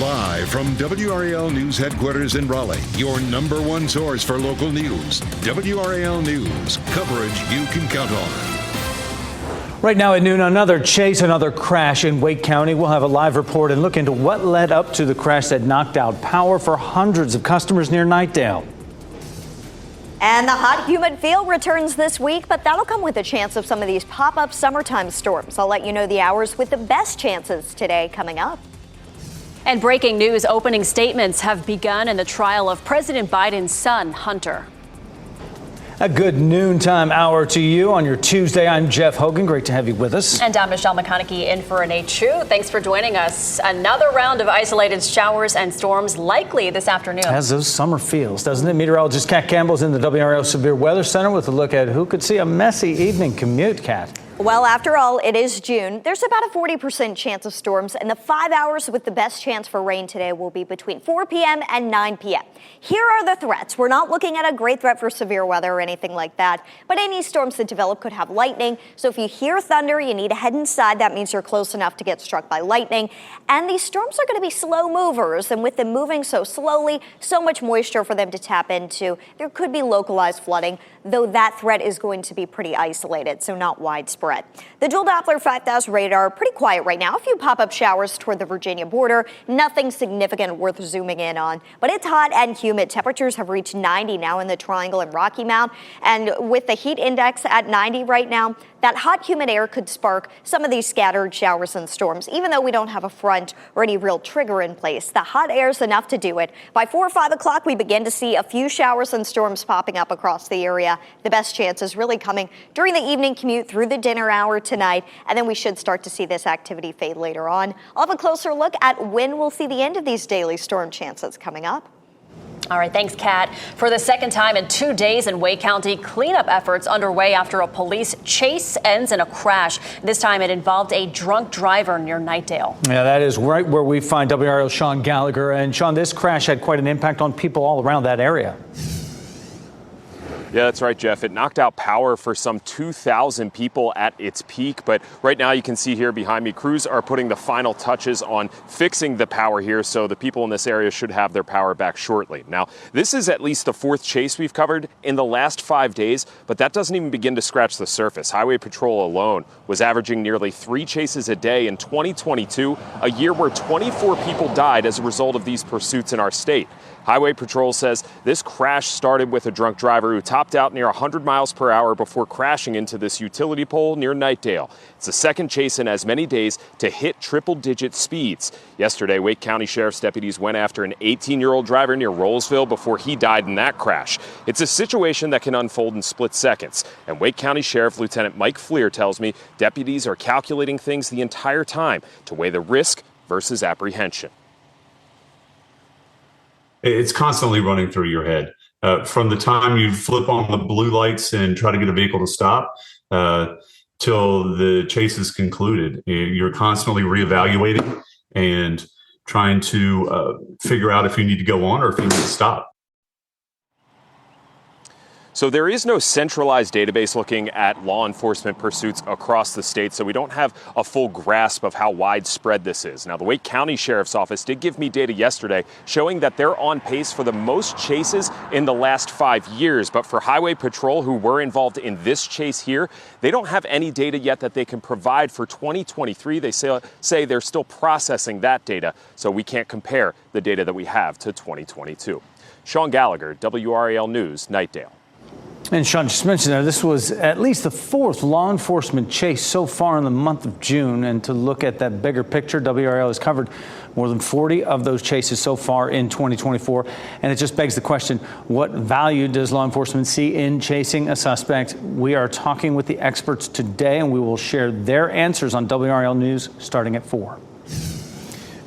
Live from WRAL News Headquarters in Raleigh, your number one source for local news. WRAL News, coverage you can count on. Right now at noon, another chase, another crash in Wake County. We'll have a live report and look into what led up to the crash that knocked out power for hundreds of customers near Knightdale. And the hot, humid feel returns this week, but that'll come with a chance of some of these pop-up summertime storms. I'll let you know the hours with the best chances today coming up. And breaking news, opening statements have begun in the trial of President Biden's son, Hunter. A good noontime hour to you on your Tuesday. I'm Jeff Hogan. Great to have you with us. And I'm Michelle McConaughey in for Nate Chu. Thanks for joining us. Another round of isolated showers and storms likely this afternoon. Has those summer feels, doesn't it? Meteorologist Kat Campbell's in the WRAL Severe Weather Center with a look at who could see a messy evening commute, Kat. Well, after all, it is June. There's about a 40% chance of storms, and the 5 hours with the best chance for rain today will be between 4 p.m. and 9 p.m. Here are the threats. We're not looking at a great threat for severe weather or anything like that, but any storms that develop could have lightning. So if you hear thunder, you need to head inside. That means you're close enough to get struck by lightning. And these storms are going to be slow movers, and with them moving so slowly, so much moisture for them to tap into, there could be localized flooding, though that threat is going to be pretty isolated, so not widespread. The dual Doppler 5000 radar, pretty quiet right now. A few pop-up showers toward the Virginia border. Nothing significant worth zooming in on, but it's hot and humid. Temperatures have reached 90 now in the Triangle and Rocky Mount, and with the heat index at 90 right now, that hot, humid air could spark some of these scattered showers and storms. Even though we don't have a front or any real trigger in place, the hot air is enough to do it. By 4 or 5 o'clock, we begin to see a few showers and storms popping up across the area. The best chance is really coming during the evening commute through the dinner hour tonight, and then we should start to see this activity fade later on. I'll have a closer look at when we'll see the end of these daily storm chances coming up. All right, thanks, Kat. For the second time in 2 days in Wake County, cleanup efforts underway after a police chase ends in a crash. This time it involved a drunk driver near Knightdale. Yeah, that is right where we find WRAL's Sean Gallagher. And Sean, this crash had quite an impact on people all around that area. Yeah, that's right, Jeff. It knocked out power for some 2,000 people at its peak. But right now you can see here behind me, crews are putting the final touches on fixing the power here. So the people in this area should have their power back shortly. Now, this is at least the 4th chase we've covered in the last 5 days, but that doesn't even begin to scratch the surface. Highway Patrol alone was averaging nearly 3 chases a day in 2022, a year where 24 people died as a result of these pursuits in our state. Highway Patrol says this crash started with a drunk driver who topped out near 100 miles per hour before crashing into this utility pole near Knightdale. It's the second chase in as many days to hit triple-digit speeds. Yesterday, Wake County Sheriff's deputies went after an 18-year-old driver near Rollsville before he died in that crash. It's a situation that can unfold in split seconds. And Wake County Sheriff Lieutenant Mike Fleer tells me deputies are calculating things the entire time to weigh the risk versus apprehension. It's constantly running through your head. From the time you flip on the blue lights and try to get a vehicle to stop till the chase is concluded, you're constantly reevaluating and trying to figure out if you need to go on or if you need to stop. So there is no centralized database looking at law enforcement pursuits across the state, so we don't have a full grasp of how widespread this is. Now, the Wake County Sheriff's Office did give me data yesterday showing that they're on pace for the most chases in the last 5 years. But for Highway Patrol, who were involved in this chase here, they don't have any data yet that they can provide for 2023. They say they're still processing that data, so we can't compare the data that we have to 2022. Sean Gallagher, WRAL News, Knightdale. And Sean just mentioned that this was at least the 4th law enforcement chase so far in the month of June. And to look at that bigger picture, WRAL has covered more than 40 of those chases so far in 2024. And it just begs the question, what value does law enforcement see in chasing a suspect? We are talking with the experts today, and we will share their answers on WRAL News starting at 4.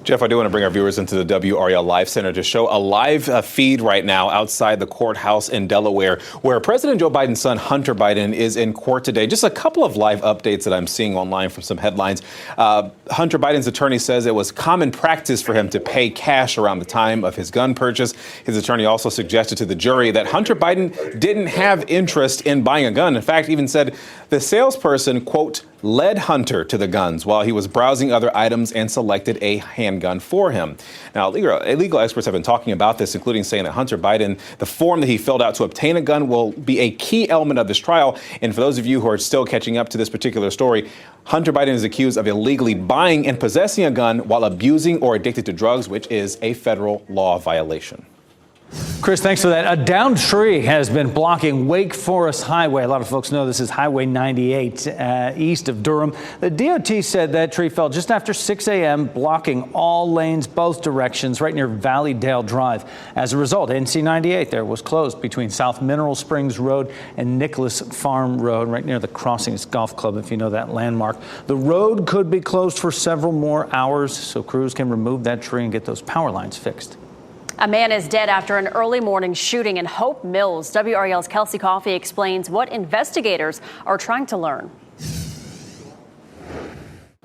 Jeff, I do want to bring our viewers into the WRAL Live Center to show a live feed right now outside the courthouse in Delaware, where President Joe Biden's son, Hunter Biden, is in court today. Just a couple of live updates that I'm seeing online from some headlines. Hunter Biden's attorney says it was common practice for him to pay cash around the time of his gun purchase. His attorney also suggested to the jury that Hunter Biden didn't have interest in buying a gun. In fact, even said The salesperson, quote, led Hunter to the guns while he was browsing other items and selected a handgun for him. Now, legal experts have been talking about this, including saying that Hunter Biden, the form that he filled out to obtain a gun, will be a key element of this trial. And for those of you who are still catching up to this particular story, Hunter Biden is accused of illegally buying and possessing a gun while abusing or addicted to drugs, which is a federal law violation. Chris, thanks for that. A downed tree has been blocking Wake Forest Highway. A lot of folks know this is Highway 98 east of Durham. The DOT said that tree fell just after 6 a.m., blocking all lanes, both directions, right near Valleydale Drive. As a result, NC 98 there was closed between South Mineral Springs Road and Nicholas Farm Road, right near the Crossings Golf Club, if you know that landmark. The road could be closed for several more hours, so crews can remove that tree and get those power lines fixed. A man is dead after an early morning shooting in Hope Mills. WRAL's Kelsey Coffey explains what investigators are trying to learn.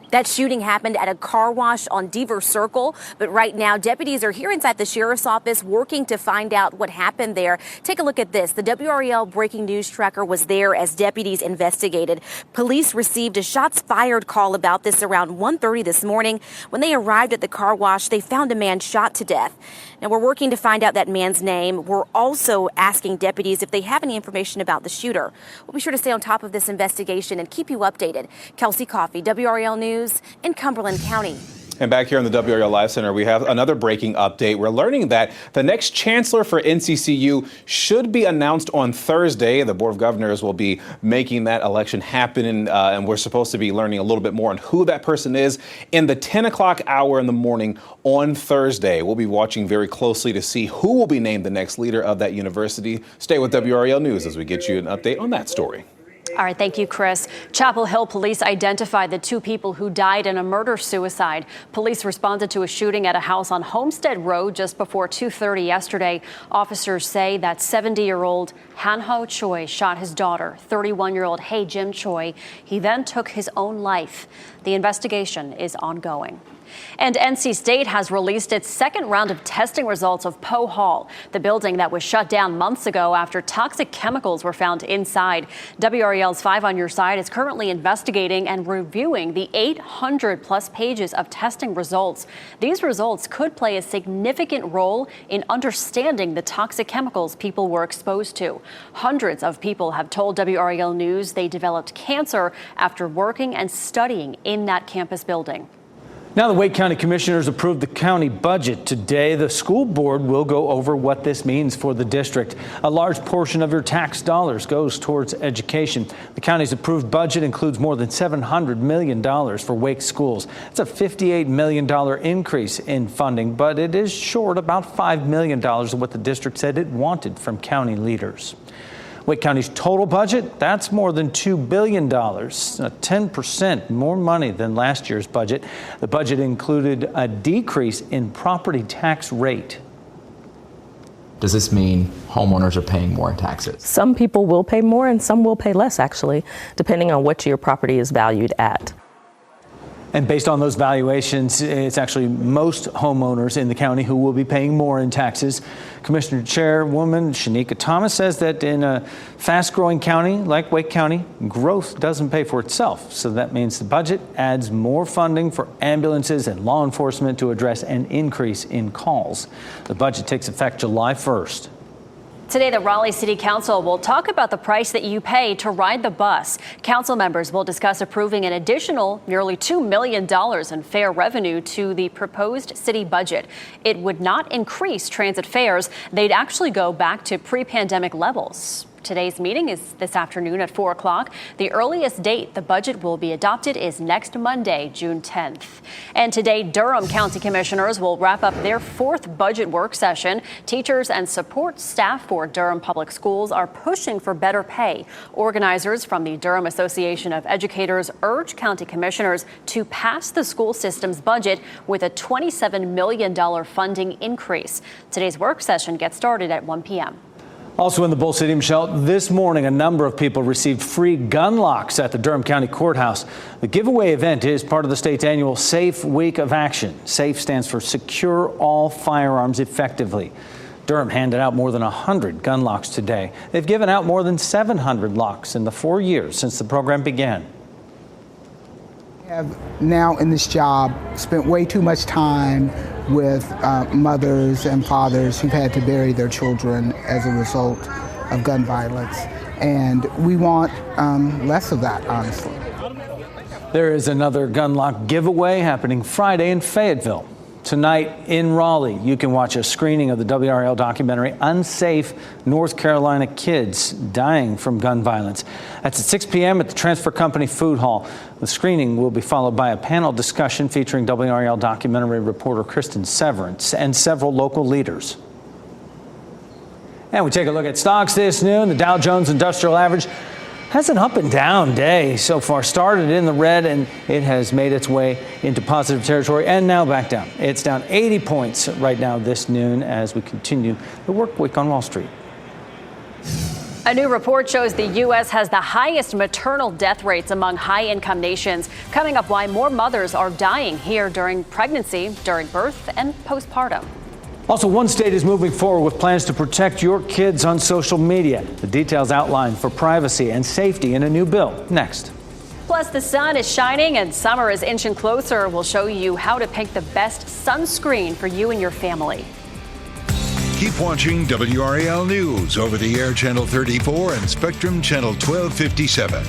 That shooting happened at a car wash on Deaver Circle, but right now deputies are here inside the sheriff's office working to find out what happened there. Take a look at this. The WRAL breaking news tracker was there as deputies investigated. Police received a shots fired call about this around 1:30 this morning. When they arrived at the car wash, they found a man shot to death. Now we're working to find out that man's name. We're also asking deputies if they have any information about the shooter. We'll be sure to stay on top of this investigation and keep you updated. Kelsey Coffey, WRAL News in Cumberland County. And back here in the WRAL Live Center, we have another breaking update. We're learning that the next chancellor for NCCU should be announced on Thursday. The Board of Governors will be making that election happen, and we're supposed to be learning a little bit more on who that person is in the 10 o'clock hour in the morning on Thursday. We'll be watching very closely to see who will be named the next leader of that university. Stay with WRAL News as we get you an update on that story. All right, thank you, Chris. Chapel Hill police identified the two people who died in a murder-suicide. Police responded to a shooting at a house on Homestead Road just before 2:30 yesterday. Officers say that 70-year-old Han Ho Choi shot his daughter, 31-year-old Hae Jim Choi. He then took his own life. The investigation is ongoing. And NC State has released its second round of testing results of Poe Hall, the building that was shut down months ago after toxic chemicals were found inside. WRAL's 5 on Your Side is currently investigating and reviewing the 800-plus pages of testing results. These results could play a significant role in understanding the toxic chemicals people were exposed to. Hundreds of people have told WRAL News they developed cancer after working and studying in that campus building. Now the Wake County Commissioners approved the county budget. Today, the school board will go over what this means for the district. A large portion of your tax dollars goes towards education. The county's approved budget includes more than $700 million for Wake schools. It's a $58 million increase in funding, but it is short about $5 million of what the district said it wanted from county leaders. Wake County's total budget, that's more than $2 billion, 10% more money than last year's budget. The budget included a decrease in property tax rate. Does this mean homeowners are paying more in taxes? Some people will pay more and some will pay less, actually, depending on what your property is valued at. And based on those valuations, it's actually most homeowners in the county who will be paying more in taxes. Commissioner Chairwoman Shanika Thomas says that in a fast-growing county like Wake County, growth doesn't pay for itself. So that means the budget adds more funding for ambulances and law enforcement to address an increase in calls. The budget takes effect July 1st. Today, the Raleigh City Council will talk about the price that you pay to ride the bus. Council members will discuss approving an additional nearly $2 million in fare revenue to the proposed city budget. It would not increase transit fares. They'd actually go back to pre-pandemic levels. Today's meeting is this afternoon at 4 o'clock. The earliest date the budget will be adopted is next Monday, June 10th. And today, Durham County Commissioners will wrap up their 4th budget work session. Teachers and support staff for Durham Public Schools are pushing for better pay. Organizers from the Durham Association of Educators urge county commissioners to pass the school system's budget with a $27 million funding increase. Today's work session gets started at 1 p.m. Also in the Bull City, Michelle, this morning a number of people received free gun locks at the Durham County Courthouse. The giveaway event is part of the state's annual SAFE Week of Action. SAFE stands for Secure All Firearms Effectively. Durham handed out more than 100 gun locks today. They've given out more than 700 locks in the 4 years since the program began. I have now in this job spent way too much time with mothers and fathers who've had to bury their children as a result of gun violence. And we want less of that, honestly. There is another gun lock giveaway happening Friday in Fayetteville. Tonight in Raleigh, you can watch a screening of the WRAL documentary Unsafe North Carolina Kids Dying from Gun Violence. That's at 6 p.m. at the Transfer Company Food Hall. The screening will be followed by a panel discussion featuring WRAL documentary reporter Kristen Severance and several local leaders. And we take a look at stocks this noon. The Dow Jones Industrial Average has an up and down day so far. Started in the red and it has made its way into positive territory and now back down. It's down 80 points right now this noon as we continue the work week on Wall Street. A new report shows the U.S. has the highest maternal death rates among high-income nations. Coming up, why more mothers are dying here during pregnancy, during birth, and postpartum. Also, one state is moving forward with plans to protect your kids on social media. The details outlined for privacy and safety in a new bill. Next. Plus, the sun is shining and summer is inching closer. We'll show you how to pick the best sunscreen for you and your family. Keep watching WRAL News over the air Channel 34 and Spectrum Channel 1257.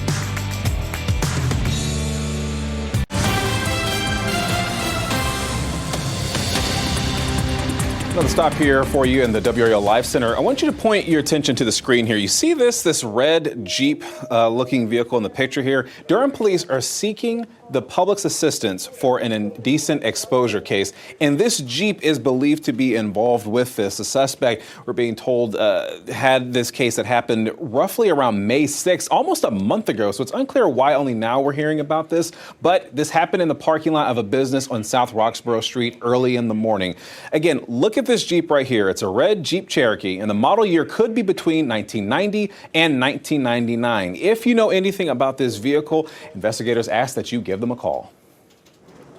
Another stop here for you in the WRAL Live Center. I want you to point your attention to the screen here. You see this red Jeep looking vehicle in the picture here? Durham police are seeking the public's assistance for an indecent exposure case. And this Jeep is believed to be involved with this. The suspect, we're being told, had this case that happened roughly around May 6th, almost a month ago. So it's unclear why only now we're hearing about this. But this happened in the parking lot of a business on South Roxborough Street early in the morning. Again, look at this Jeep right here. It's a red Jeep Cherokee, and the model year could be between 1990 and 1999. If you know anything about this vehicle, investigators ask that you give them a call.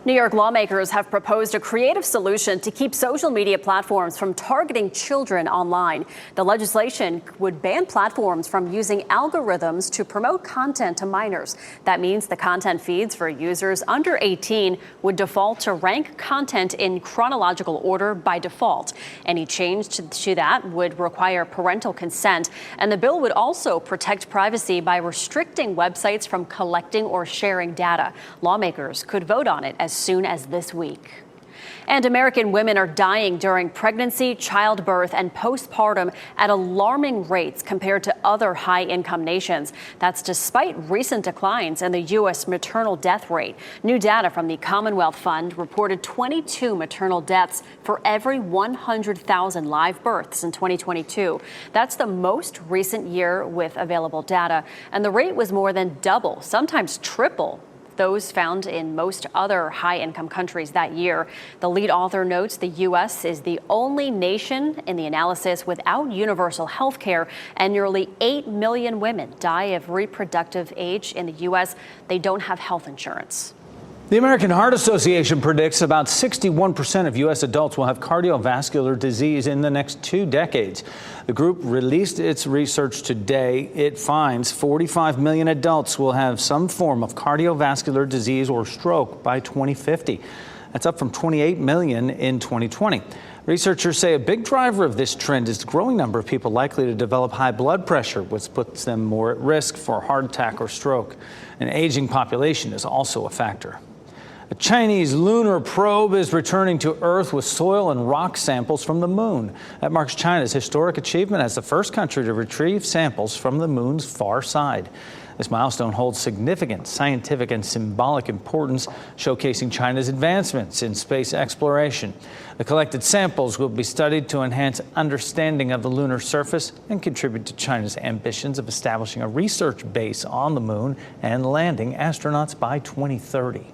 New York lawmakers have proposed a creative solution to keep social media platforms from targeting children online. The legislation would ban platforms from using algorithms to promote content to minors. That means the content feeds for users under 18 would default to rank content in chronological order by default. Any change to that would require parental consent, and the bill would also protect privacy by restricting websites from collecting or sharing data. Lawmakers could vote on it as soon as this week. And American women are dying during pregnancy, childbirth, and postpartum at alarming rates compared to other high-income nations. That's despite recent declines in the U.S. maternal death rate. New data from the Commonwealth Fund reported 22 maternal deaths for every 100,000 live births in 2022. That's the most recent year with available data, and the rate was more than double, sometimes triple, those found in most other high-income countries that year. The lead author notes the U.S. is the only nation in the analysis without universal health care, and nearly 8 million women die of reproductive age in the U.S. They don't have health insurance. The American Heart Association predicts about 61% of U.S. adults will have cardiovascular disease in the next 2 decades. The group released its research today. It finds 45 million adults will have some form of cardiovascular disease or stroke by 2050. That's up from 28 million in 2020. Researchers say a big driver of this trend is the growing number of people likely to develop high blood pressure, which puts them more at risk for heart attack or stroke. An aging population is also a factor. A Chinese lunar probe is returning to Earth with soil and rock samples from the moon. That marks China's historic achievement as the first country to retrieve samples from the moon's far side. This milestone holds significant scientific and symbolic importance, showcasing China's advancements in space exploration. The collected samples will be studied to enhance understanding of the lunar surface and contribute to China's ambitions of establishing a research base on the moon and landing astronauts by 2030.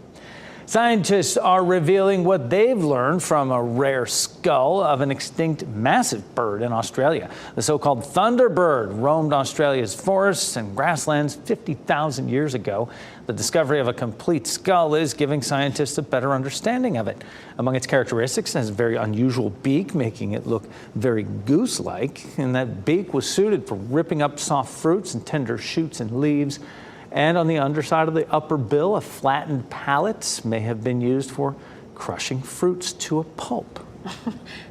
Scientists are revealing what they've learned from a rare skull of an extinct massive bird in Australia. The so-called thunderbird roamed Australia's forests and grasslands 50,000 years ago. The discovery of a complete skull is giving scientists a better understanding of it. Among its characteristics, it has a very unusual beak, making it look very goose-like. And that beak was suited for ripping up soft fruits and tender shoots and leaves. And on the underside of the upper bill, a flattened palate may have been used for crushing fruits to a pulp.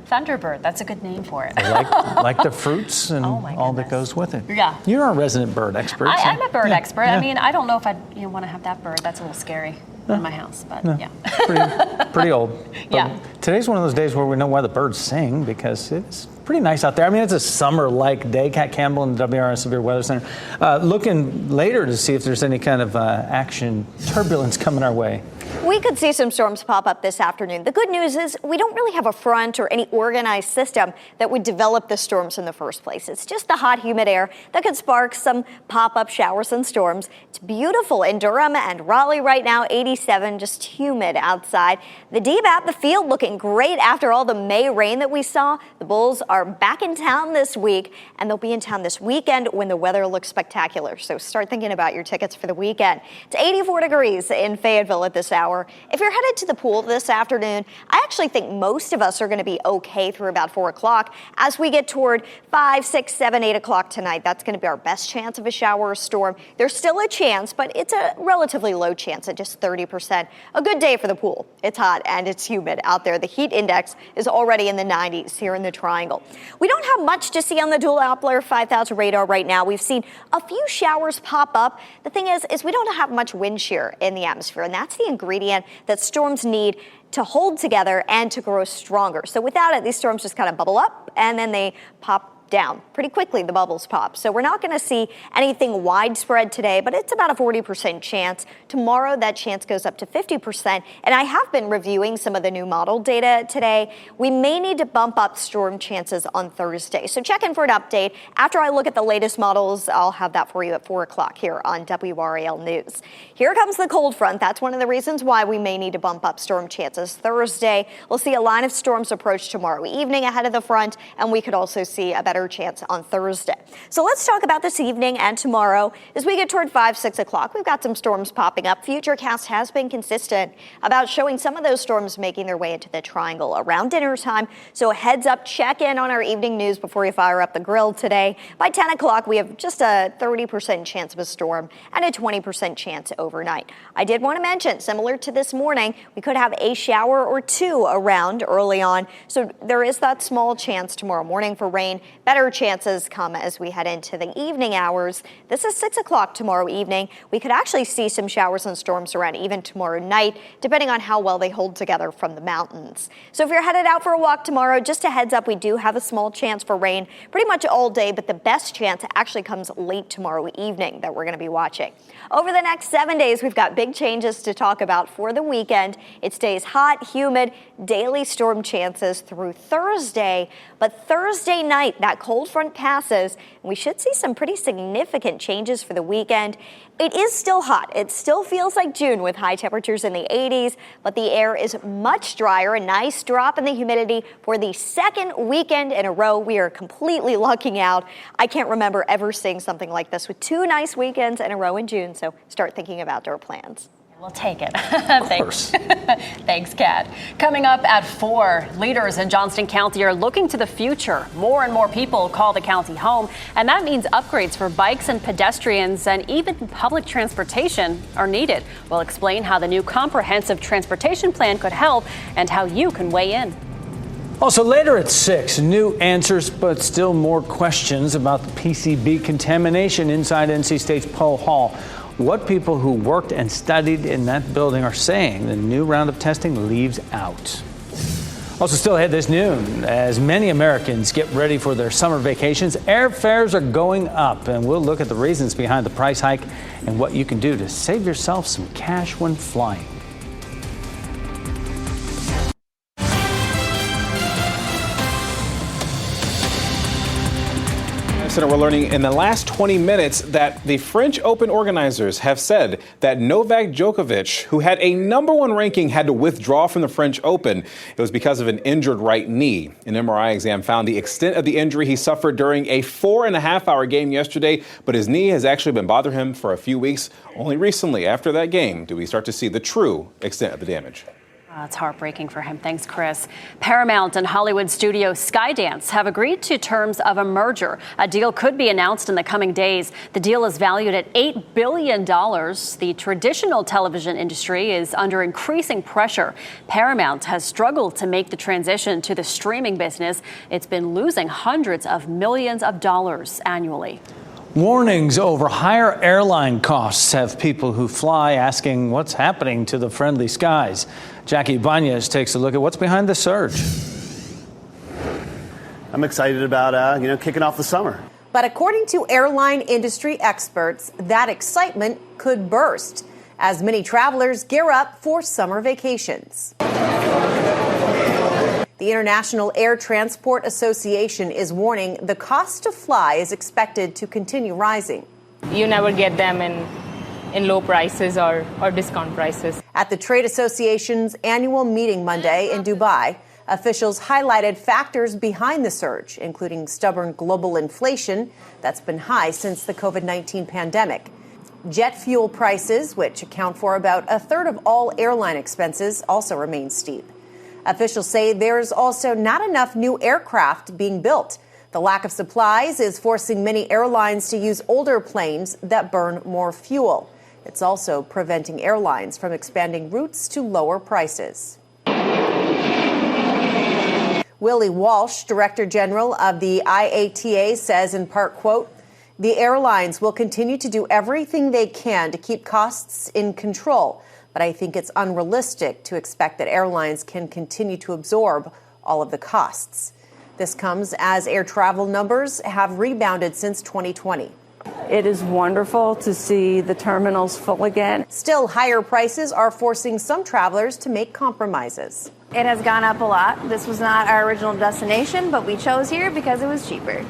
Thunderbird, that's a good name for it. like the fruits and Oh my all that goodness. goes with it. Yeah. You're a resident bird expert. so- I'm a bird expert. yeah. I mean, I don't know if I'd want to have that bird. That's a little scary in my house, but yeah. pretty old. But Yeah. Today's one of those days where we know why the birds sing, because it's pretty nice out there. I mean, it's a summer-like day. Kat Campbell in the WRAL Severe Weather Center looking later to see if there's any kind of action turbulence coming our way. We could see some storms pop up this afternoon. The good news is we don't really have a front or any organized system that would develop the storms in the first place. It's just the hot, humid air that could spark some pop-up showers and storms. It's beautiful in Durham and Raleigh right now, 87, just humid outside. The deep at the field looking great after all the May rain that we saw. The Bulls are back in town this week, and they'll be in town this weekend when the weather looks spectacular. So start thinking about your tickets for the weekend. It's 84 degrees in Fayetteville at this hour. If you're headed to the pool this afternoon, I actually think most of us are going to be okay through about 4 o'clock. As we get toward 5, 6, 7, 8 o'clock tonight, that's going to be our best chance of a shower or storm. There's still a chance, but it's a relatively low chance at just 30%. A good day for the pool. It's hot and it's humid out there. The heat index is already in the 90s here in the Triangle. We don't have much to see on the dual Doppler 5000 radar right now. We've seen a few showers pop up. The thing is we don't have much wind shear in the atmosphere, and that's the ingredient that storms need to hold together and to grow stronger. So without it, these storms just kind of bubble up and then they pop down pretty quickly. The bubbles pop. So we're not going to see anything widespread today, but it's about a 40% chance. Tomorrow, that chance goes up to 50%. And I have been reviewing some of the new model data today. We may need to bump up storm chances on Thursday. So check in for an update. After I look at the latest models, I'll have that for you at 4 o'clock here on WRAL News. Here comes the cold front. That's one of the reasons why we may need to bump up storm chances Thursday. We'll see a line of storms approach tomorrow evening ahead of the front, and we could also see a better chance on Thursday. So let's talk about this evening and tomorrow. As we get toward 5, 6 o'clock, we've got some storms popping up. Futurecast has been consistent about showing some of those storms making their way into the Triangle around dinner time. So a heads up, check in on our evening news before you fire up the grill today. By 10 o'clock, we have just a 30% chance of a storm and a 20% chance overnight. I did want to mention, similar to this morning, we could have a shower or two around early on. So there is that small chance tomorrow morning for rain. Better chances come as we head into the evening hours. This is 6 o'clock tomorrow evening. We could actually see some showers and storms around even tomorrow night, depending on how well they hold together from the mountains. So if you're headed out for a walk tomorrow, just a heads up, we do have a small chance for rain pretty much all day, but the best chance actually comes late tomorrow evening that we're going to be watching. Over the next 7 days, we've got big changes to talk about for the weekend. It stays hot, humid, daily storm chances through Thursday, but Thursday night, that cold front passes, and we should see some pretty significant changes for the weekend. It is still hot. It still feels like June with high temperatures in the 80s, but the air is much drier. A nice drop in the humidity for the second weekend in a row. We are completely lucking out. I can't remember ever seeing something like this with 2 nice weekends in a row in June, so start thinking of outdoor plans. We'll take it. Of course. Thanks, Kat. Coming up at 4, leaders in Johnston County are looking to the future. More and more people call the county home, and that means upgrades for bikes and pedestrians and even public transportation are needed. We'll explain how the new comprehensive transportation plan could help and how you can weigh in. Also later at 6, new answers, but still more questions about the PCB contamination inside NC State's Poe Hall. What people who worked and studied in that building are saying the new round of testing leaves out. Also still ahead this noon, as many Americans get ready for their summer vacations, airfares are going up, and we'll look at the reasons behind the price hike and what you can do to save yourself some cash when flying. Live Center, we're learning in the last 20 minutes that the French Open organizers have said that Novak Djokovic, who had a #1 ranking, had to withdraw from the French Open. It was because of an injured right knee. An MRI exam found the extent of the injury he suffered during a 4.5-hour game yesterday, but his knee has actually been bothering him for a few weeks. Only recently, after that game, do we start to see the true extent of the damage. It's heartbreaking for him. Thanks, Chris. Paramount and Hollywood studio Skydance have agreed to terms of a merger. A deal could be announced in the coming days. The deal is valued at $8 billion. The traditional television industry is under increasing pressure. Paramount has struggled to make the transition to the streaming business. It's been losing hundreds of millions of dollars annually. Warnings over higher airline costs have people who fly asking what's happening to the friendly skies. Jackie Ibanez takes a look at what's behind the surge. I'm excited about, kicking off the summer. But according to airline industry experts, that excitement could burst as many travelers gear up for summer vacations. The International Air Transport Association is warning the cost to fly is expected to continue rising. You never get them in low prices or discount prices. At the trade association's annual meeting Monday in Dubai, officials highlighted factors behind the surge, including stubborn global inflation that's been high since the COVID-19 pandemic. Jet fuel prices, which account for about a third of all airline expenses, also remain steep. Officials say there's also not enough new aircraft being built. The lack of supplies is forcing many airlines to use older planes that burn more fuel. It's also preventing airlines from expanding routes to lower prices. Willie Walsh, Director General of the IATA, says in part, quote, "The airlines will continue to do everything they can to keep costs in control. But I think it's unrealistic to expect that airlines can continue to absorb all of the costs." This comes as air travel numbers have rebounded since 2020. It is wonderful to see the terminals full again. Still, higher prices are forcing some travelers to make compromises. It has gone up a lot. This was not our original destination, but we chose here because it was cheaper.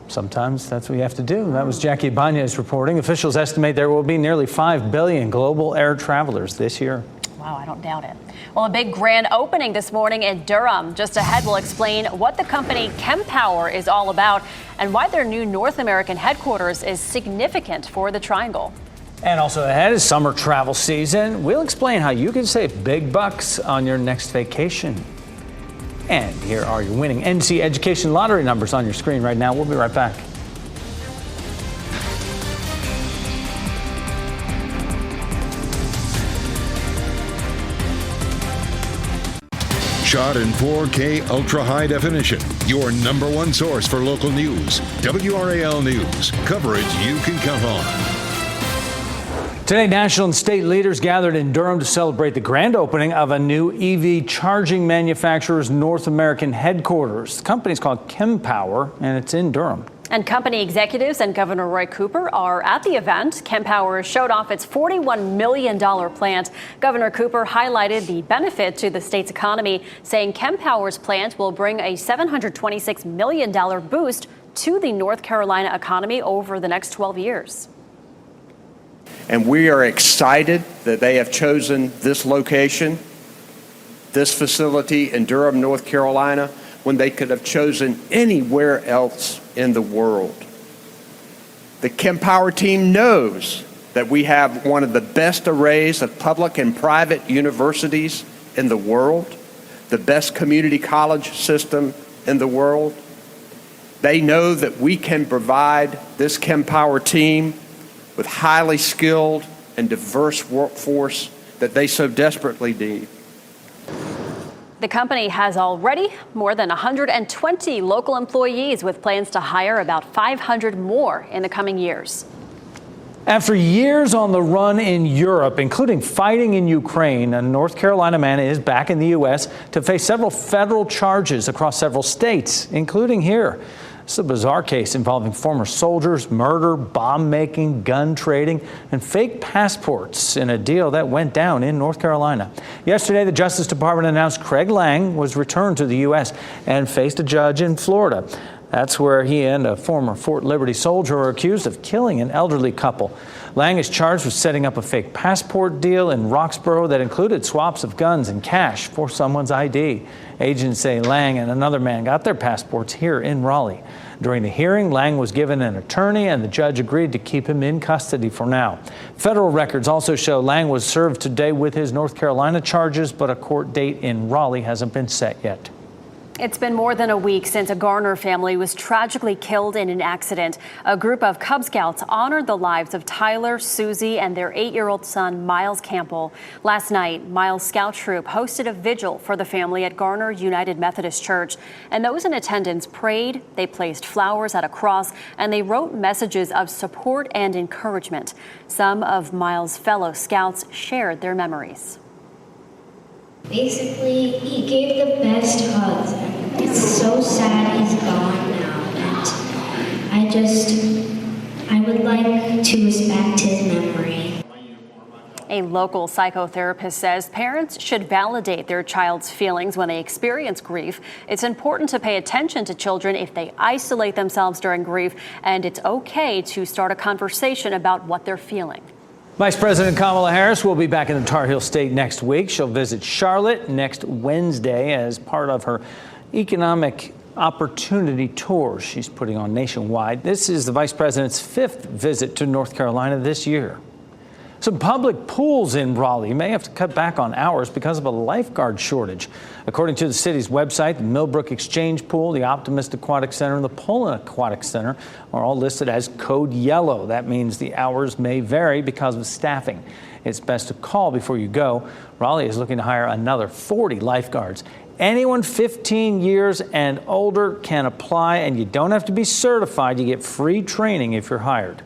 Sometimes that's what you have to do. That was Jackie Ibanez reporting. Officials estimate there will be nearly 5 billion global air travelers this year. Wow, I don't doubt it. Well, a big grand opening this morning in Durham. Just ahead, we'll explain what the company Kempower is all about and why their new North American headquarters is significant for the Triangle. And also ahead is summer travel season. We'll explain how you can save big bucks on your next vacation. And here are your winning NC Education Lottery numbers on your screen right now. We'll be right back. Shot in 4K ultra high definition. Your #1 source for local news. WRAL News. Coverage you can count on. Today, national and state leaders gathered in Durham to celebrate the grand opening of a new EV charging manufacturer's North American headquarters. The company's called Kempower, and it's in Durham. And company executives and Governor Roy Cooper are at the event. Kempower showed off its $41 million plant. Governor Cooper highlighted the benefit to the state's economy, saying Kempower's plant will bring a $726 million boost to the North Carolina economy over the next 12 years. And we are excited that they have chosen this location, this facility in Durham, North Carolina, when they could have chosen anywhere else in the world. The Kempower team knows that we have one of the best arrays of public and private universities in the world, the best community college system in the world. They know that we can provide this Kempower team with highly skilled and diverse workforce that they so desperately need. The company has already more than 120 local employees with plans to hire about 500 more in the coming years. After years on the run in Europe, including fighting in Ukraine, a North Carolina man is back in the U.S. to face several federal charges across several states, including here. It's a bizarre case involving former soldiers, murder, bomb making, gun trading, and fake passports in a deal that went down in North Carolina. Yesterday, the Justice Department announced Craig Lang was returned to the U.S. and faced a judge in Florida. That's where he and a former Fort Liberty soldier are accused of killing an elderly couple. Lang is charged with setting up a fake passport deal in Roxborough that included swaps of guns and cash for someone's ID. Agents say Lang and another man got their passports here in Raleigh. During the hearing, Lang was given an attorney and the judge agreed to keep him in custody for now. Federal records also show Lang was served today with his North Carolina charges, but a court date in Raleigh hasn't been set yet. It's been more than a week since a Garner family was tragically killed in an accident. A group of Cub Scouts honored the lives of Tyler, Susie, and their 8-year-old son, Miles Campbell. Last night, Miles' Scout Troop hosted a vigil for the family at Garner United Methodist Church. And those in attendance prayed, they placed flowers at a cross, and they wrote messages of support and encouragement. Some of Miles' fellow Scouts shared their memories. Basically, he gave the best hugs. It's so sad he's gone now, and I would like to respect his memory. A local psychotherapist says parents should validate their child's feelings when they experience grief. It's important to pay attention to children if they isolate themselves during grief, and it's okay to start a conversation about what they're feeling. Vice President Kamala Harris will be back in the Tar Heel State next week. She'll visit Charlotte next Wednesday as part of her economic opportunity tour she's putting on nationwide. This is the Vice President's 5th visit to North Carolina this year. Some public pools in Raleigh may have to cut back on hours because of a lifeguard shortage. According to the city's website, the Millbrook Exchange Pool, the Optimist Aquatic Center, and the Poland Aquatic Center are all listed as code yellow. That means the hours may vary because of staffing. It's best to call before you go. Raleigh is looking to hire another 40 lifeguards. Anyone 15 years and older can apply, and you don't have to be certified. You get free training if you're hired.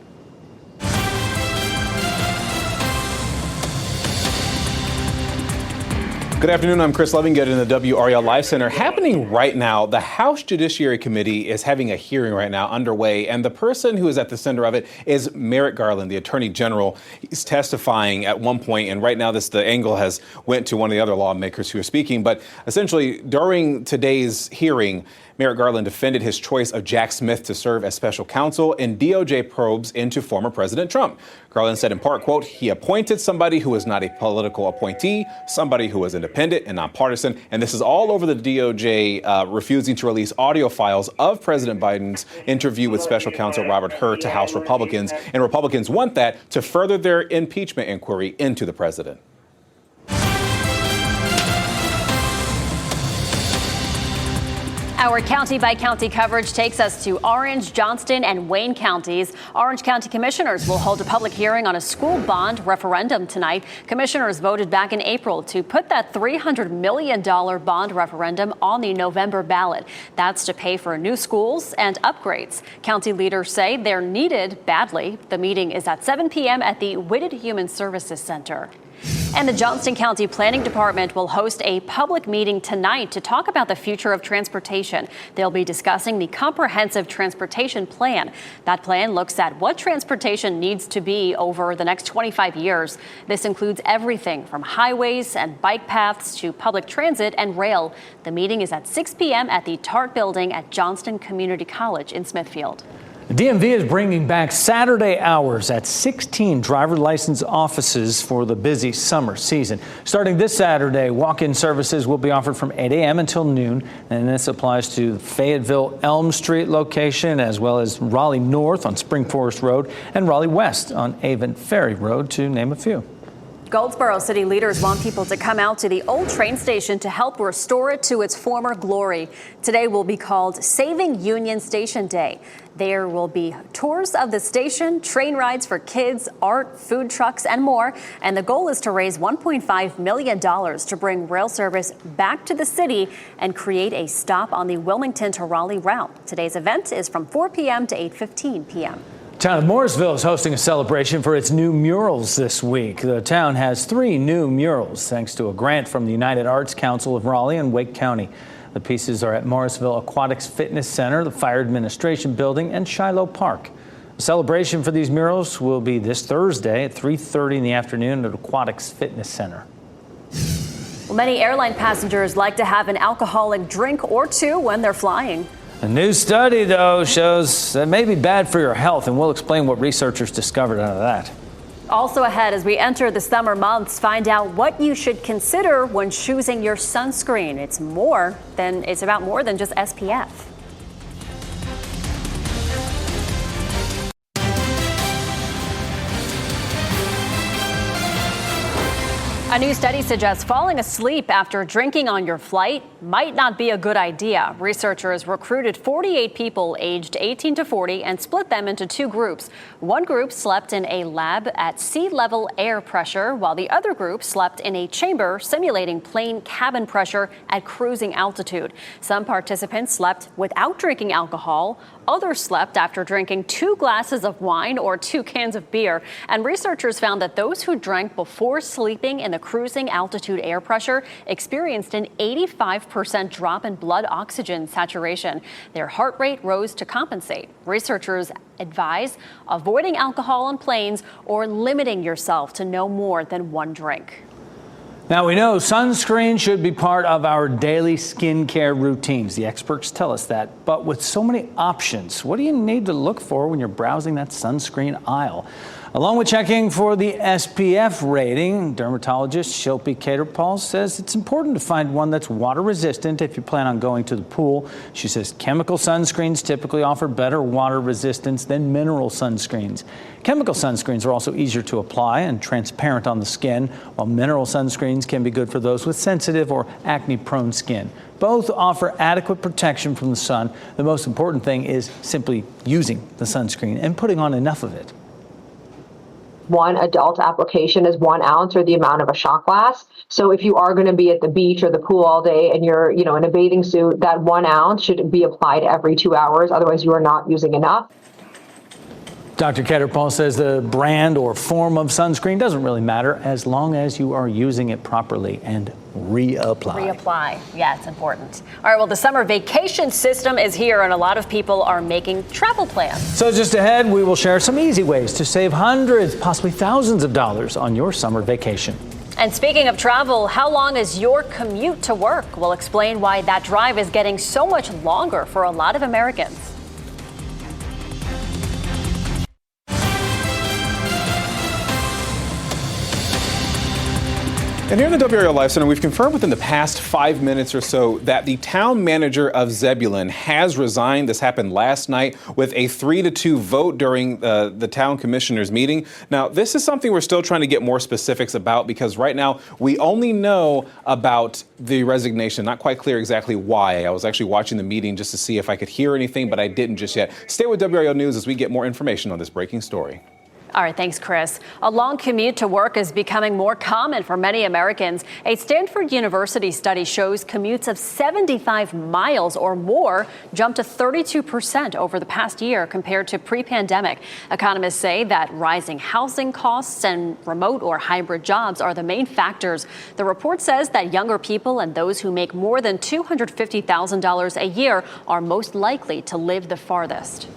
Good afternoon. I'm Chris Levingood in the WRAL Live Center. Happening right now, the House Judiciary Committee is having a hearing right now underway, and the person who is at the center of it is Merrick Garland, the Attorney General. He's testifying at one point, and right now the angle has went to one of the other lawmakers who are speaking. But essentially, during today's hearing, Merrick Garland defended his choice of Jack Smith to serve as special counsel in DOJ probes into former President Trump. Garland said in part, quote, he appointed somebody who is not a political appointee, somebody who is independent and nonpartisan. And this is all over the DOJ refusing to release audio files of President Biden's interview with special counsel Robert Hur to House Republicans. And Republicans want that to further their impeachment inquiry into the president. Our county-by-county coverage takes us to Orange, Johnston, and Wayne counties. Orange County commissioners will hold a public hearing on a school bond referendum tonight. Commissioners voted back in April to put that $300 million bond referendum on the November ballot. That's to pay for new schools and upgrades. County leaders say they're needed badly. The meeting is at 7 p.m. at the Whitted Human Services Center. And the Johnston County Planning Department will host a public meeting tonight to talk about the future of transportation. They'll be discussing the comprehensive transportation plan. That plan looks at what transportation needs to be over the next 25 years. This includes everything from highways and bike paths to public transit and rail. The meeting is at 6 p.m. at the TART building at Johnston Community College in Smithfield. The DMV is bringing back Saturday hours at 16 driver license offices for the busy summer season. Starting this Saturday, walk-in services will be offered from 8 a.m. until noon, and this applies to the Fayetteville Elm Street location, as well as Raleigh North on Spring Forest Road and Raleigh West on Avon Ferry Road, to name a few. Goldsboro city leaders want people to come out to the old train station to help restore it to its former glory. Today will be called Saving Union Station Day. There will be tours of the station, train rides for kids, art, food trucks, and more. And the goal is to raise $1.5 million to bring rail service back to the city and create a stop on the Wilmington to Raleigh route. Today's event is from 4 p.m. to 8:15 p.m. Town of Morrisville is hosting a celebration for its new murals this week. The town has 3 new murals thanks to a grant from the United Arts Council of Raleigh and Wake County. The pieces are at Morrisville Aquatics Fitness Center, the Fire Administration Building, and Shiloh Park. The celebration for these murals will be this Thursday at 3:30 in the afternoon at Aquatics Fitness Center. Well, many airline passengers like to have an alcoholic drink or two when they're flying. A new study, though, shows that may be bad for your health, and we'll explain what researchers discovered out of that. Also ahead, as we enter the summer months, find out what you should consider when choosing your sunscreen. It's about more than just SPF. A new study suggests falling asleep after drinking on your flight might not be a good idea. Researchers recruited 48 people aged 18 to 40 and split them into two groups. One group slept in a lab at sea-level air pressure, while the other group slept in a chamber simulating plane cabin pressure at cruising altitude. Some participants slept without drinking alcohol. Others slept after drinking 2 glasses of wine or 2 cans of beer. And researchers found that those who drank before sleeping in the cruising altitude air pressure experienced an 85% drop in blood oxygen saturation. Their heart rate rose to compensate. Researchers advise avoiding alcohol on planes or limiting yourself to no more than 1 drink. Now, we know sunscreen should be part of our daily skincare routines. The experts tell us that. But with so many options, what do you need to look for when you're browsing that sunscreen aisle? Along with checking for the SPF rating, dermatologist Shilpi Katerpal says it's important to find one that's water resistant if you plan on going to the pool. She says chemical sunscreens typically offer better water resistance than mineral sunscreens. Chemical sunscreens are also easier to apply and transparent on the skin, while mineral sunscreens can be good for those with sensitive or acne-prone skin. Both offer adequate protection from the sun. The most important thing is simply using the sunscreen and putting on enough of it. One adult application is 1 ounce, or the amount of a shot glass. So if you are going to be at the beach or the pool all day and you're, in a bathing suit, that 1 ounce should be applied every 2 hours. Otherwise, you are not using enough. Dr. Katerpal says the brand or form of sunscreen doesn't really matter as long as you are using it properly and reapply. Yeah, it's important. All right, well, the summer vacation system is here, and a lot of people are making travel plans. So just ahead, we will share some easy ways to save hundreds, possibly thousands of dollars on your summer vacation. And speaking of travel, how long is your commute to work? We'll explain why that drive is getting so much longer for a lot of Americans. And here in the WRAL Life Center, we've confirmed within the past 5 minutes or so that the town manager of Zebulon has resigned. This happened last night with a 3-2 vote during the town commissioners meeting. Now, this is something we're still trying to get more specifics about, because right now we only know about the resignation. Not quite clear exactly why. I was actually watching the meeting just to see if I could hear anything, but I didn't just yet. Stay with WRAL News as we get more information on this breaking story. All right, thanks, Chris. A long commute to work is becoming more common for many Americans. A Stanford University study shows commutes of 75 miles or more jumped to 32% over the past year compared to pre-pandemic. Economists say that rising housing costs and remote or hybrid jobs are the main factors. The report says that younger people and those who make more than $250,000 a year are most likely to live the farthest.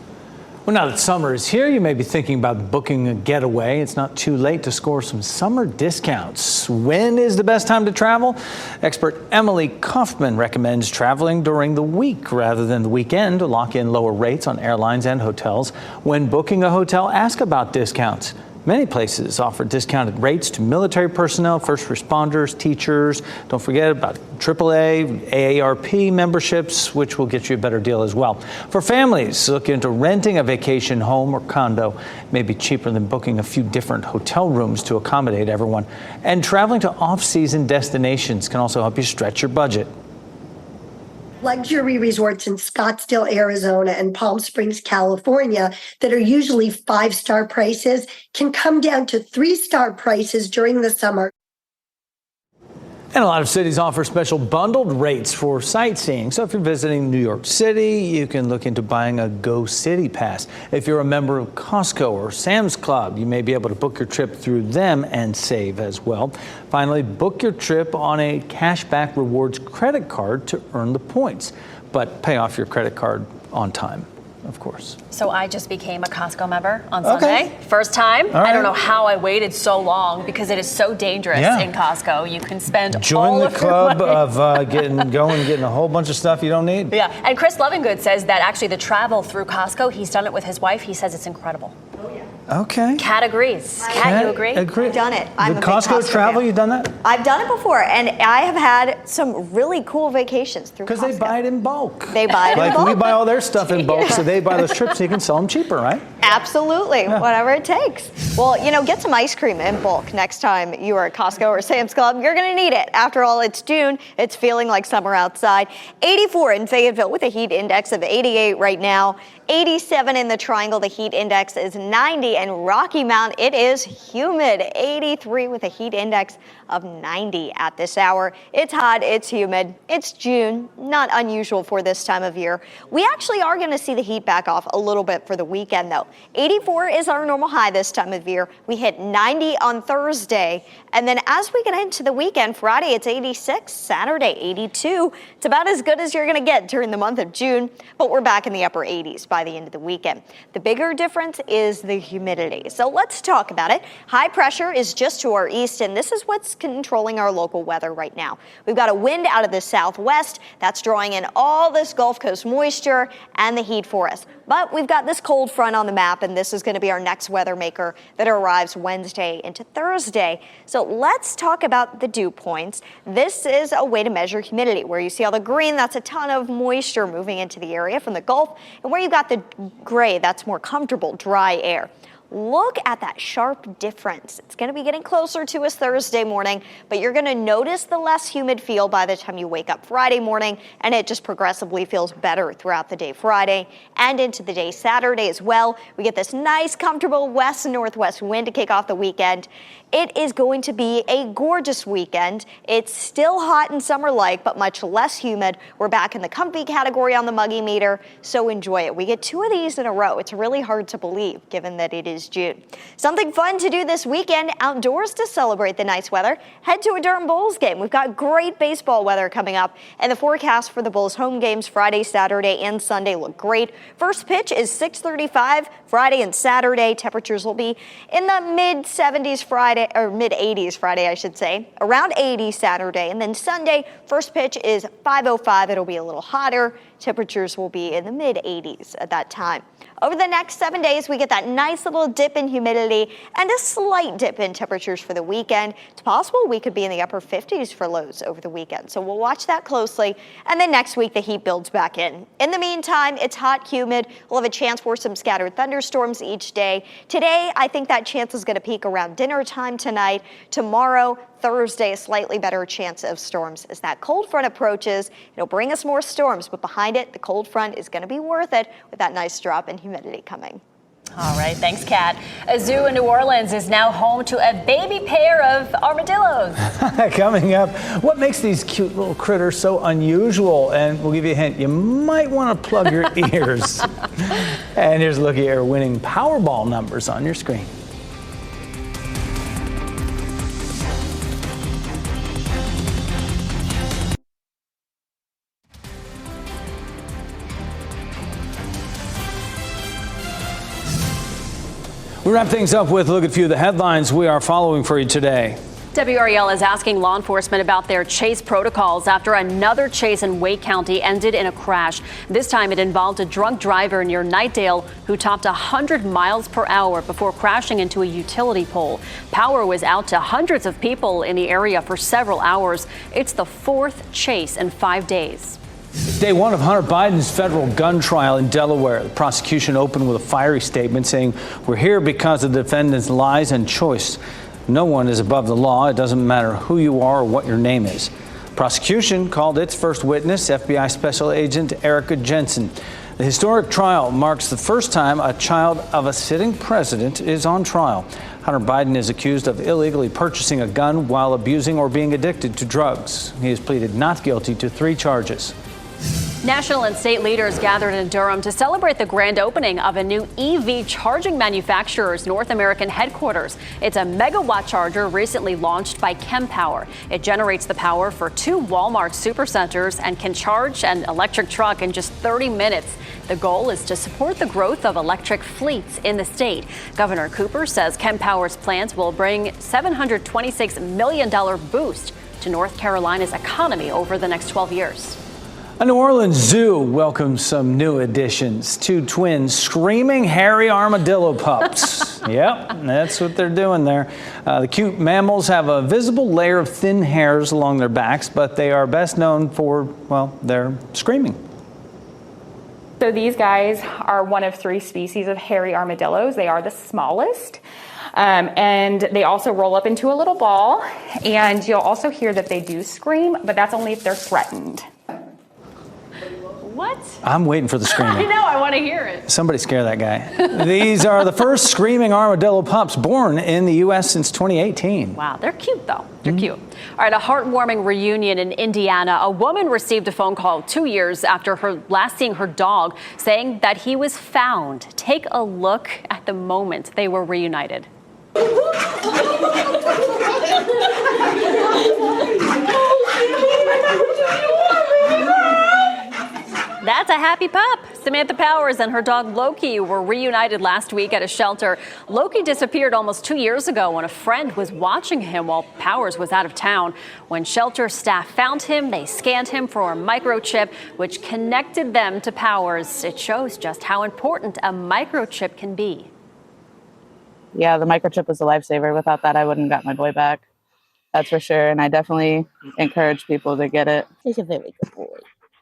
Well, now that summer is here, you may be thinking about booking a getaway. It's not too late to score some summer discounts. When is the best time to travel? Expert Emily Kaufman recommends traveling during the week rather than the weekend to lock in lower rates on airlines and hotels. When booking a hotel, ask about discounts. Many places offer discounted rates to military personnel, first responders, teachers. Don't forget about AAA, AARP memberships, which will get you a better deal as well. For families, look into renting a vacation home or condo. It may be cheaper than booking a few different hotel rooms to accommodate everyone. And traveling to off-season destinations can also help you stretch your budget. Luxury resorts in Scottsdale, Arizona and Palm Springs, California that are usually 5-star prices can come down to 3-star prices during the summer. And a lot of cities offer special bundled rates for sightseeing. So if you're visiting New York City, you can look into buying a Go City Pass. If you're a member of Costco or Sam's Club, you may be able to book your trip through them and save as well. Finally, book your trip on a cashback rewards credit card to earn the points, but pay off your credit card on time. of course. So I just became a Costco member on Sunday. First time. I don't know how I waited so long because it is so dangerous in Costco. You can spend all of your money. Join the club of getting a whole bunch of stuff you don't need. Yeah, and Chris Lovingood says that actually the travel through Costco, he's done it with his wife. He says it's incredible. Okay. Kat agrees. Kat, you agree? I've done it. I'm The a big Costco travel, you've done that? I've done it before, and I have had some really cool vacations through Costco. Because they buy it in bulk. They buy it in bulk. Like we buy all their stuff in bulk, so they buy those trips so you can sell them cheaper, right? Absolutely, whatever it takes. Well, get some ice cream in bulk next time you are at Costco or Sam's Club. You're going to need it. After all, it's June. It's feeling like summer outside. 84 in Fayetteville with a heat index of 88 right now. 87 in the Triangle. The heat index is 90. And Rocky Mount, it is humid. 83 with a heat index of 90 at this hour. It's hot. It's humid. It's June. Not unusual for this time of year. We actually are going to see the heat back off a little bit for the weekend, though. 84 is our normal high this time of year. We hit 90 on Thursday. And then as we get into the weekend, Friday, it's 86. Saturday, 82. It's about as good as you're going to get during the month of June. But we're back in the upper 80s by the end of the weekend. The bigger difference is the humidity. So let's talk about it. High pressure is just to our east, and this is what's controlling our local weather right now. We've got a wind out of the southwest that's drawing in all this Gulf Coast moisture and the heat for us. But we've got this cold front on the map, and this is going to be our next weather maker that arrives Wednesday into Thursday. So let's talk about the dew points. This is a way to measure humidity. Where you see all the green, that's a ton of moisture moving into the area from the Gulf. And where you've got the gray, that's more comfortable, dry air. Look at that sharp difference. It's going to be getting closer to us Thursday morning, but you're going to notice the less humid feel by the time you wake up Friday morning, and it just progressively feels better throughout the day Friday and into the day Saturday as well. We get this nice, comfortable west and northwest wind to kick off the weekend. It is going to be a gorgeous weekend. It's still hot and summer-like, but much less humid. We're back in the comfy category on the muggy meter, so enjoy it. We get 2 of these in a row. It's really hard to believe, given that it is June. Something fun to do this weekend outdoors to celebrate the nice weather. Head to a Durham Bulls game. We've got great baseball weather coming up, and the forecast for the Bulls home games Friday, Saturday, and Sunday look great. First pitch is 6:35 Friday and Saturday. Temperatures will be in the mid-70s Friday, or mid-80s Friday, I should say. Around 80 Saturday, and then Sunday, first pitch is 5:05. It'll be a little hotter. Temperatures will be in the mid-80s at that time. Over the next 7 days, we get that nice little dip in humidity and a slight dip in temperatures for the weekend. It's possible we could be in the upper 50s for lows over the weekend, so we'll watch that closely. And then next week, the heat builds back in. In the meantime, it's hot, humid. We'll have a chance for some scattered thunderstorms each day. Today, I think that chance is going to peak around dinner time tonight. Tomorrow, Thursday, a slightly better chance of storms as that cold front approaches. It'll bring us more storms, but behind it, the cold front is going to be worth it with that nice drop in humidity coming. All right, thanks, Kat. A zoo in New Orleans is now home to a baby pair of armadillos. Coming up, what makes these cute little critters so unusual? And we'll give you a hint, you might want to plug your ears. And here's a look at your winning Powerball numbers on your screen. We wrap things up with a look at a few of the headlines we are following for you today. WRAL is asking law enforcement about their chase protocols after another chase in Wake County ended in a crash. This time it involved a drunk driver near Knightdale who topped 100 miles per hour before crashing into a utility pole. Power was out to hundreds of people in the area for several hours. It's the 4th chase in 5 days. It's day 1 of Hunter Biden's federal gun trial in Delaware. The prosecution opened with a fiery statement saying, "We're here because of the defendant's lies and choice. No one is above the law. It doesn't matter who you are or what your name is." Prosecution called its first witness, FBI Special Agent Erica Jensen. The historic trial marks the first time a child of a sitting president is on trial. Hunter Biden is accused of illegally purchasing a gun while abusing or being addicted to drugs. He has pleaded not guilty to 3 charges. National and state leaders gathered in Durham to celebrate the grand opening of a new EV charging manufacturer's North American headquarters. It's a megawatt charger recently launched by Kempower. It generates the power for 2 Walmart supercenters and can charge an electric truck in just 30 minutes. The goal is to support the growth of electric fleets in the state. Governor Cooper says Kempower's plans will bring $726 million boost to North Carolina's economy over the next 12 years. A New Orleans zoo welcomes some new additions. 2 twin screaming hairy armadillo pups. Yep, that's what they're doing there. The cute mammals have a visible layer of thin hairs along their backs, but they are best known for, well, their screaming. So these guys are one of 3 species of hairy armadillos. They are the smallest. And they also roll up into a little ball. And you'll also hear that they do scream, but that's only if they're threatened. What? I'm waiting for the screaming. I know, I want to hear it. Somebody scare that guy. These are the first screaming armadillo pups born in the U.S. since 2018. Wow, they're cute, though. They're cute. All right, a heartwarming reunion in Indiana. A woman received a phone call 2 years after her last seeing her dog, saying that he was found. Take a look at the moment they were reunited. That's a happy pup. Samantha Powers and her dog Loki were reunited last week at a shelter. Loki disappeared almost 2 years ago when a friend was watching him while Powers was out of town. When shelter staff found him, they scanned him for a microchip, which connected them to Powers. It shows just how important a microchip can be. Yeah, the microchip was a lifesaver. Without that, I wouldn't have got my boy back. That's for sure. And I definitely encourage people to get it. He's a very good boy.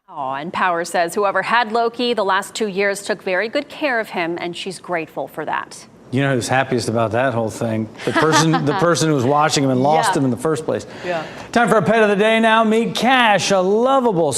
Oh, and Powers says whoever had Loki the last 2 years took very good care of him, and she's grateful for that. You know who's happiest about that whole thing? The person who was watching him and lost him in the first place. Yeah. Time for a pet of the day now. Meet Cash, a lovable